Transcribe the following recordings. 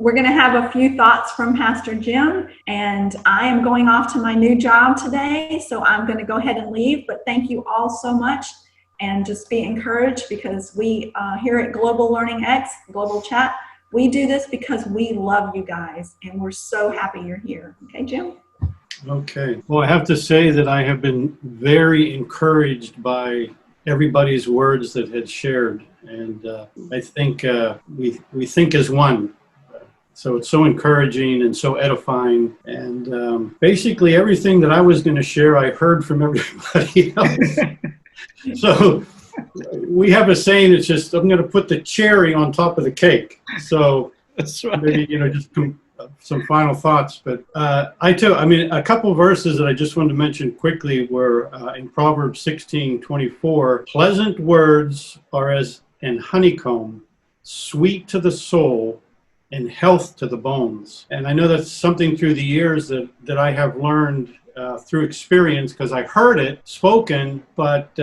We're going to have a few thoughts from Pastor Jim, and I am going off to my new job today, so I'm going to go ahead and leave. But thank you all so much, and just be encouraged, because we here at Global Learning X, Global Chat, we do this because we love you guys, and we're so happy you're here. Okay, Jim? Okay. Well, I have to say that I have been very encouraged by everybody's words that had shared, and I think we think as one. So it's so encouraging and so edifying, and basically everything that I was going to share, I heard from everybody else. So we have a saying, it's just, I'm going to put the cherry on top of the cake. So that's right. Maybe, just some final thoughts. But a couple verses that I just wanted to mention quickly were in Proverbs 16:24. Pleasant words are as an honeycomb, sweet to the soul, and health to the bones. And I know that's something through the years that I have learned through experience, because I heard it spoken, but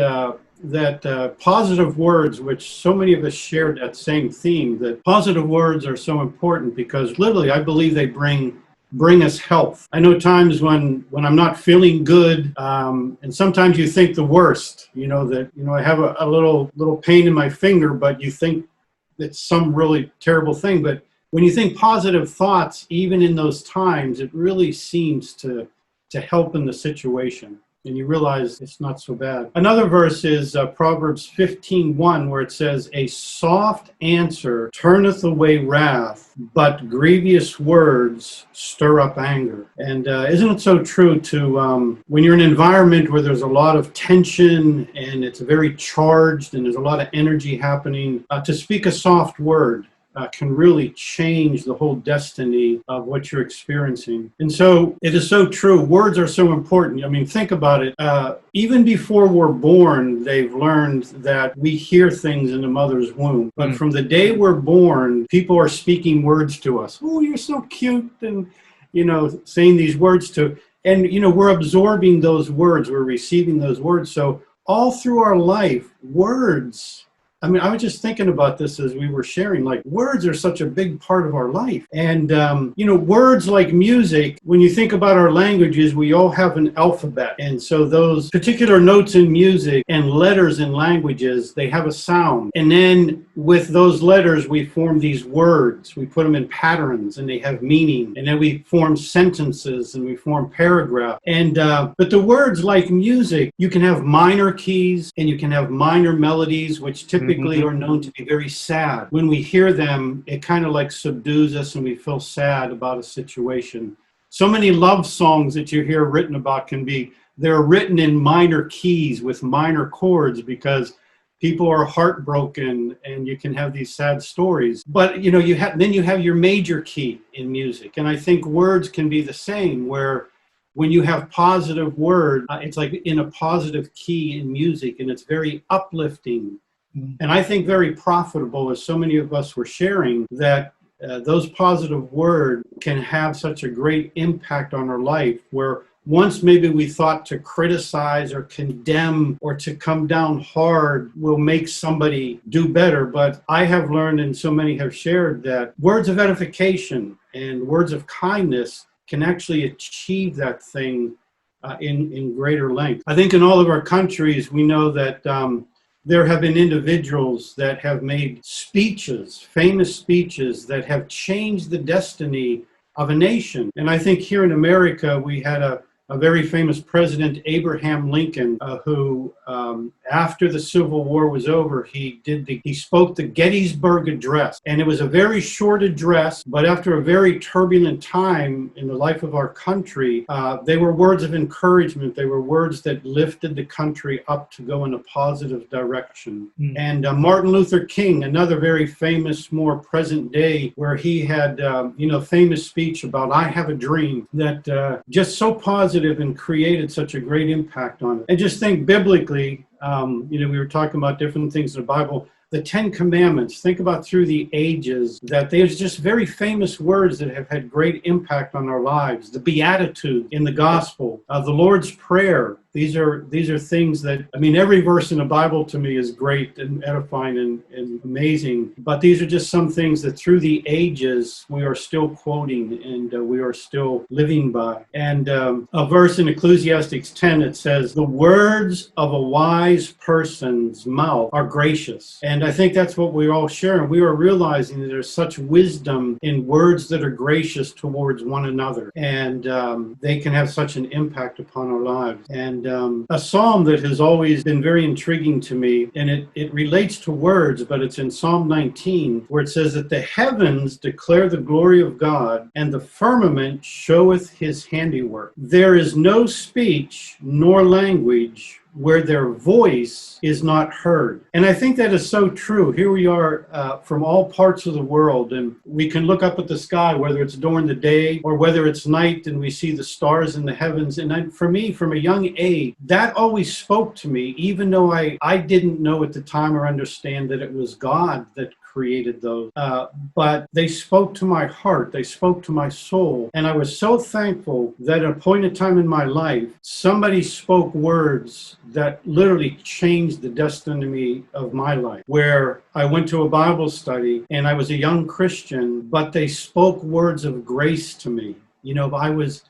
that positive words, which so many of us shared that same theme, that positive words are so important, because literally I believe they bring us health. I know times when I'm not feeling good, and sometimes you think the worst, I have a little pain in my finger, but you think it's some really terrible thing. But when you think positive thoughts, even in those times, it really seems to help in the situation, and you realize it's not so bad. Another verse is Proverbs 15:1, where it says, a soft answer turneth away wrath, but grievous words stir up anger. And isn't it so true to when you're in an environment where there's a lot of tension and it's very charged and there's a lot of energy happening, to speak a soft word can really change the whole destiny of what you're experiencing. And so it is so true. Words are so important. I mean, think about it. Even before we're born, they've learned that we hear things in the mother's womb. But from the day we're born, people are speaking words to us. Oh, you're so cute. And, saying these words and, we're absorbing those words. We're receiving those words. So all through our life, words, I was just thinking about this as we were sharing, like words are such a big part of our life. And, words like music, when you think about our languages, we all have an alphabet. And so those particular notes in music and letters in languages, they have a sound. And then with those letters, we form these words. We put them in patterns and they have meaning. And then we form sentences and we form paragraphs. And, but the words like music, you can have minor keys and you can have minor melodies, which typically are known to be very sad. When we hear them, it kind of like subdues us and we feel sad about a situation. So many love songs that you hear written about they're written in minor keys with minor chords, because people are heartbroken and you can have these sad stories. But you have your major key in music. And I think words can be the same, where when you have positive words, it's like in a positive key in music, and it's very uplifting. And I think very profitable, as so many of us were sharing, that those positive words can have such a great impact on our life, where once maybe we thought to criticize or condemn or to come down hard will make somebody do better. But I have learned, and so many have shared, that words of edification and words of kindness can actually achieve that thing in greater length. I think in all of our countries, we know that there have been individuals that have made speeches, famous speeches, that have changed the destiny of a nation. And I think here in America, we had a very famous president, Abraham Lincoln, who after the Civil War was over, he spoke the Gettysburg Address. And it was a very short address, but after a very turbulent time in the life of our country, they were words of encouragement. They were words that lifted the country up to go in a positive direction. And Martin Luther King, another very famous, more present day, where he had, famous speech about, I have a dream, that just so positive and created such a great impact on it. And just think biblically, we were talking about different things in the Bible. The 10 Commandments, think about through the ages, that there's just very famous words that have had great impact on our lives. The Beatitude in the Gospel, the Lord's Prayer, These are things that, I mean, every verse in the Bible to me is great and edifying and amazing, but these are just some things that through the ages we are still quoting and we are still living by. And a verse in Ecclesiastes 10, it says, the words of a wise person's mouth are gracious. And I think that's what we're all sharing. We are realizing that there's such wisdom in words that are gracious towards one another. And they can have such an impact upon our lives. And a psalm that has always been very intriguing to me, and it relates to words, but it's in Psalm 19, where it says that the heavens declare the glory of God, and the firmament showeth his handiwork. There is no speech nor language where their voice is not heard. And I think that is so true. Here we are from all parts of the world, and we can look up at the sky, whether it's during the day or whether it's night, and we see the stars in the heavens. And for me, from a young age, that always spoke to me, even though I didn't know at the time or understand that it was God that created those. But they spoke to my heart, they spoke to my soul. And I was so thankful that at a point in time in my life, somebody spoke words that literally changed the destiny of my life, where I went to a Bible study and I was a young Christian, but they spoke words of grace to me. You know, I was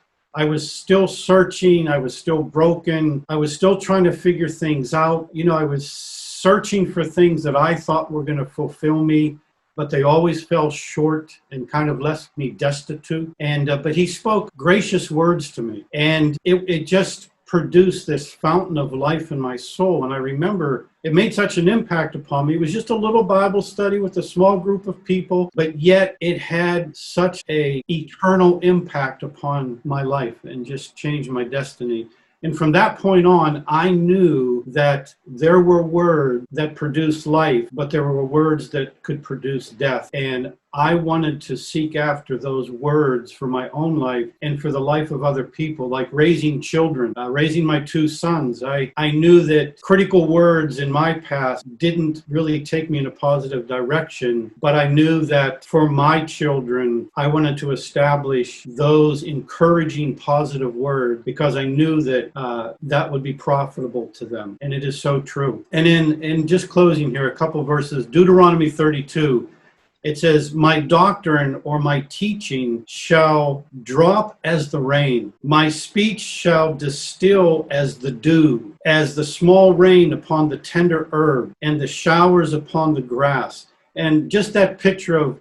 still searching, I was still broken, I was still trying to figure things out. You know, I was searching for things that I thought were going to fulfill me, but they always fell short and kind of left me destitute. And but he spoke gracious words to me, and it just produced this fountain of life in my soul. And I remember it made such an impact upon me. It was just a little Bible study with a small group of people, but yet it had such an eternal impact upon my life and just changed my destiny. And from that point on, I knew that there were words that produced life, but there were words that could produce death. And I wanted to seek after those words for my own life and for the life of other people, like raising children, raising my two sons. I knew that critical words in my past didn't really take me in a positive direction, but I knew that for my children, I wanted to establish those encouraging positive words because I knew that that would be profitable to them. And it is so true. And in just closing here, a couple of verses, Deuteronomy 32, it says, my doctrine or my teaching shall drop as the rain. My speech shall distill as the dew, as the small rain upon the tender herb and the showers upon the grass. And just that picture of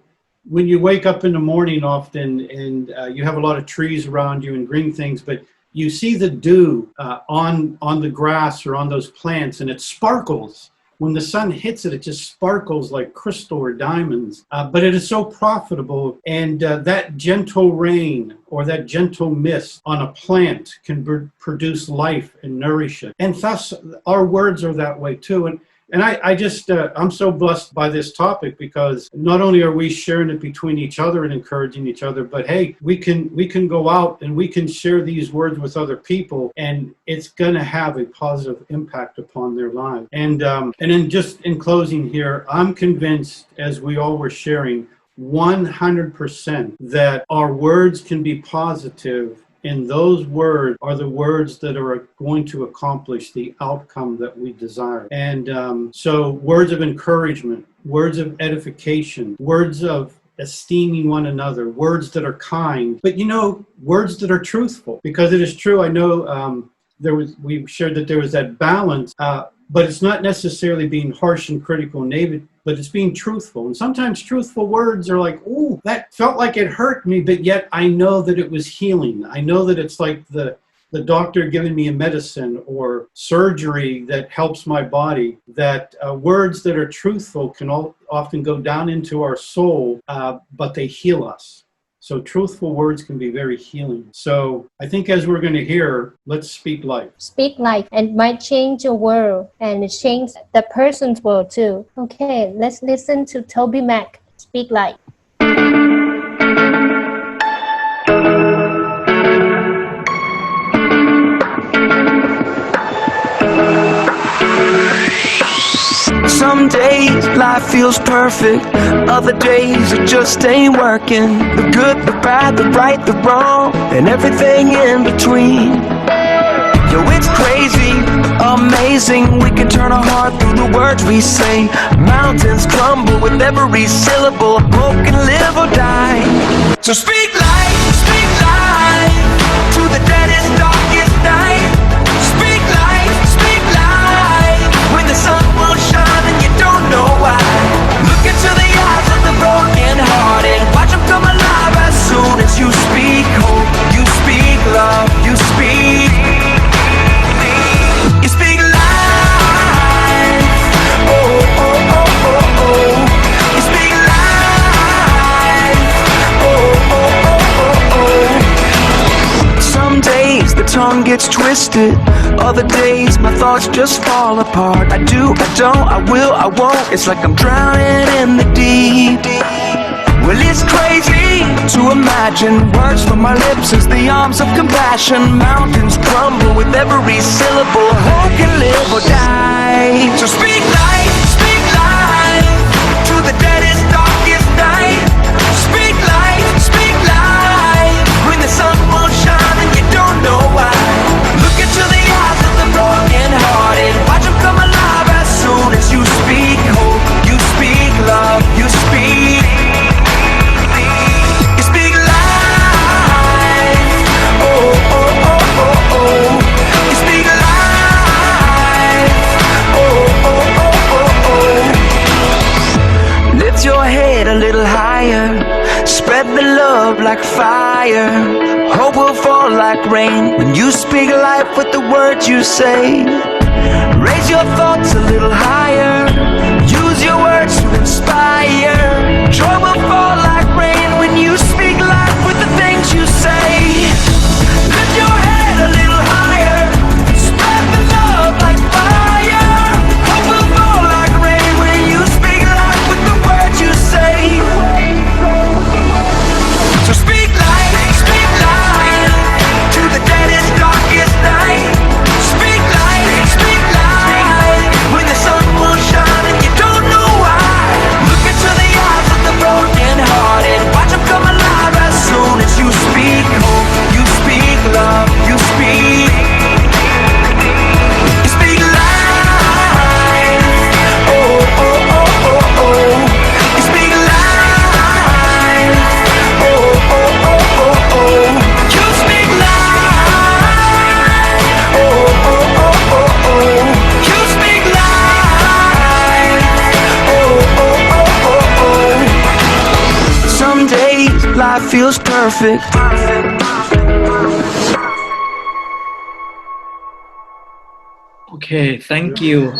when you wake up in the morning often and you have a lot of trees around you and green things, but you see the dew on the grass or on those plants, and it sparkles. When the sun hits it, it just sparkles like crystal or diamonds. But it is so profitable. And that gentle rain or that gentle mist on a plant can produce life and nourish it. And thus, our words are that way too. And I just, I'm so blessed by this topic because not only are we sharing it between each other and encouraging each other, but hey, we can go out and we can share these words with other people, and it's going to have a positive impact upon their lives. And then just in closing here, I'm convinced, as we all were sharing, 100% that our words can be positive. And those words are the words that are going to accomplish the outcome that we desire. And so words of encouragement, words of edification, words of esteeming one another, words that are kind, but words that are truthful. Because it is true, I know we shared that there was that balance, but it's not necessarily being harsh and critical and negative, but it's being truthful. And sometimes truthful words are like, ooh, that felt like it hurt me, but yet I know that it was healing. I know that it's like the doctor giving me a medicine or surgery that helps my body, that words that are truthful can often go down into our soul, but they heal us. So truthful words can be very healing. So I think as we're going to hear, let's speak life. Speak life, and might change your world and change the person's world too. Okay, let's listen to Toby Mac. Speak life. Some days life feels perfect, other days it just ain't working. The good, the bad, the right, the wrong, and everything in between. Yo, it's crazy, amazing. We can turn our heart through the words we say. Mountains crumble with every syllable. Hope can live or die. So speak life to the deadest, darkest night. Speak life, when the sun will shine and you don't know why. Look into the eyes of the broken hearted. Watch them come alive as soon as you speak hope. You speak love, you speak life. Oh, oh, oh, oh, oh. You speak life. Oh, oh, oh, oh, oh. Some days the tongue gets twisted. Other days my thoughts just fall apart. I do, I don't, I will, I won't. It's like I'm drowning in the deep. Well, it's crazy to imagine words from my lips as the arms of compassion. Mountains crumble with every syllable. Hope can live or die. So speak life to the deadest, darkest night. Speak life, when the sun won't shine and you don't know why. Look into the eyes of the broken hearted. Watch them come alive as soon as you speak hope. You speak love, you speak. Your head a little higher, spread the love like fire. Hope will fall like rain when you speak life with the words you say. Raise your thoughts a little higher, use your words to inspire. Joy will fall like rain when you speak life with the things you say. Lift your head a little higher, spread the love like fire. Hope will fall like rain when you speak life with the words you say. So speak life to the deadest, darkest night. Speak life, when the sun will shine and you don't know why. Look into the eyes of the broken hearted. Watch them come alive as soon as you speak hope. You speak love, you speak. You speak life. Oh, oh, oh, oh, oh. You speak life. Oh, oh, oh, oh, oh. You speak life. Oh, oh, oh, oh, oh. You speak life. Oh, oh, oh, oh, oh. Some days life feels perfect. Okay, thank you.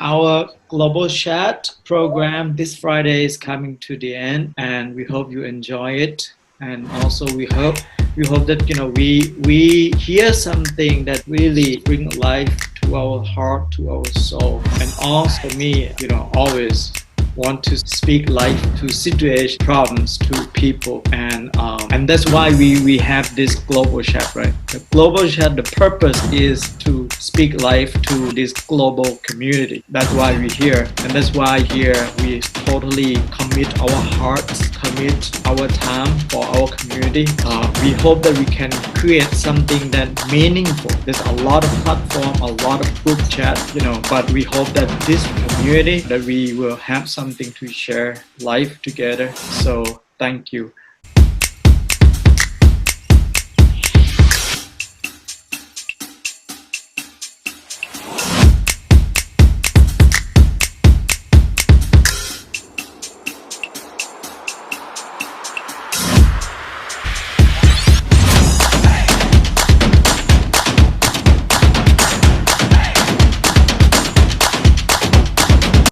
Our global chat program this Friday is coming to the end, and we hope you enjoy it. And also, we hope that we hear something that really bring life to our heart, to our soul. And also, me, always want to speak life to situation, problems, to people, and that's why we have this global chat, right? The global chat, the purpose is to speak life to this global community. That's why we're here, and that's why here we totally commit our hearts, commit our time for our community. We hope that we can create something that meaningful. There's a lot of platform, a lot of group chat, but we hope that this community, that we will have something to share life together. So thank you.